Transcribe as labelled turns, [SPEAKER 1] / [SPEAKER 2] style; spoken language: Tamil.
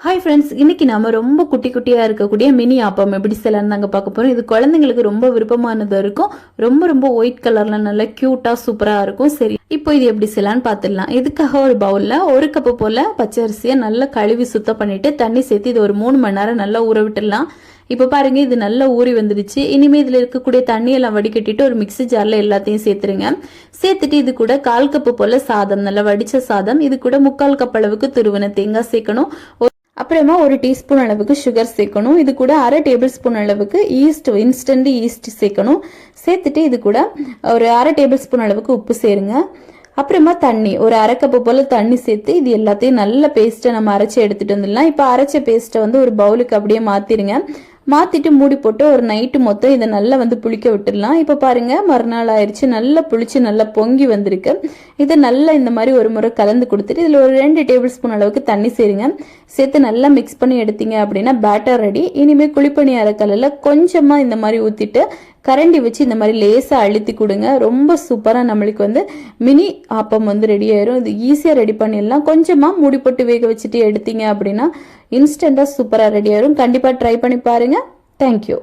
[SPEAKER 1] ஹாய் ஃப்ரெண்ட்ஸ், இன்னைக்கு நாம ரொம்ப குட்டி குட்டியா இருக்கக்கூடிய மினி ஆப்பம் எப்படி செய்யலாம்னு தாங்க பார்க்க போறோம். இது குழந்தைங்களுக்கு ரொம்ப விருப்பமானது இருக்கும். ரொம்ப ரொம்ப ஒயிட் கலர்ல நல்லா கியூட்டா சூப்பரா இருக்கும். சரி, இப்போ இது எப்படி செய்யலாம்னு பார்த்துடலாம். இதுக்காக ஒரு பவுல்ல 1 கப்பு போல பச்சரிசியை நல்லா கழுவி சுத்தம் பண்ணிட்டு தண்ணி சேர்த்து இது ஒரு 3 மணி நேரம் நல்லா ஊற விட்டுடலாம். இப்போ பாருங்க, இது நல்லா ஊறி வந்துடுச்சு. இனிமே இதுல இருக்கக்கூடிய தண்ணியெல்லாம் வடிகட்டிட்டு ஒரு மிக்ஸி ஜார்ல எல்லாத்தையும் சேர்த்துருங்க. சேர்த்துட்டு இது கூட 1/4 கப்பு போல சாதம், நல்லா வடிச்ச சாதம், இது கூட 3/4 கப் அளவுக்கு துருவன தேங்காய் சேர்க்கணும். அப்புறமா 1 டீஸ்பூன் அளவுக்கு சுகர் சேர்க்கணும். இது கூட 1/2 டேபிள் ஸ்பூன் அளவுக்கு இன்ஸ்டன்ட் ஈஸ்ட் சேர்க்கணும். சேர்த்துட்டு இது கூட ஒரு 1/2 டேபிள் ஸ்பூன் அளவுக்கு உப்பு சேருங்க. அப்புறமா தண்ணி, ஒரு 1/2 கப்பு போல தண்ணி சேர்த்து இது எல்லாத்தையும் நல்ல பேஸ்ட்டை நம்ம அரைச்சி எடுத்துட்டு வந்துடலாம். இப்போ அரைச்ச பேஸ்ட்டை ஒரு பவுலுக்கு அப்படியே மாத்திருங்க. மாத்திட்டு மூடி போட்டு ஒரு நைட்டு மொத்தம் இதை நல்லா புளிக்க விட்டுடலாம். இப்போ பாருங்க, மறுநாள் ஆயிடுச்சு, நல்லா புளிச்சு நல்லா பொங்கி வந்திருக்கு. இதை நல்லா இந்த மாதிரி ஒரு முறை கலந்து கொடுத்துட்டு இதில் ஒரு 2 டேபிள் ஸ்பூன் அளவுக்கு தண்ணி சேருங்க. சேர்த்து நல்லா மிக்ஸ் பண்ணி எடுத்தீங்க அப்படின்னா பேட்டர் ரெடி. இனிமேல் குழிப்பணியார கல்லில் கொஞ்சமாக இந்த மாதிரி ஊற்றிட்டு கரண்டி வச்சு இந்த மாதிரி லேசாக அழுத்தி கொடுங்க. ரொம்ப சூப்பராக நம்மளுக்கு மினி ஆப்பம் ரெடி ஆயிரும். இது ஈஸியாக ரெடி பண்ணிடலாம். கொஞ்சமாக மூடி போட்டு வேக வச்சுட்டு எடுத்தீங்க அப்படின்னா இன்ஸ்டண்ட்டாக சூப்பராக ரெடி ஆயிரும். கண்டிப்பாக ட்ரை பண்ணி பாருங்கள். தேங்க்யூ.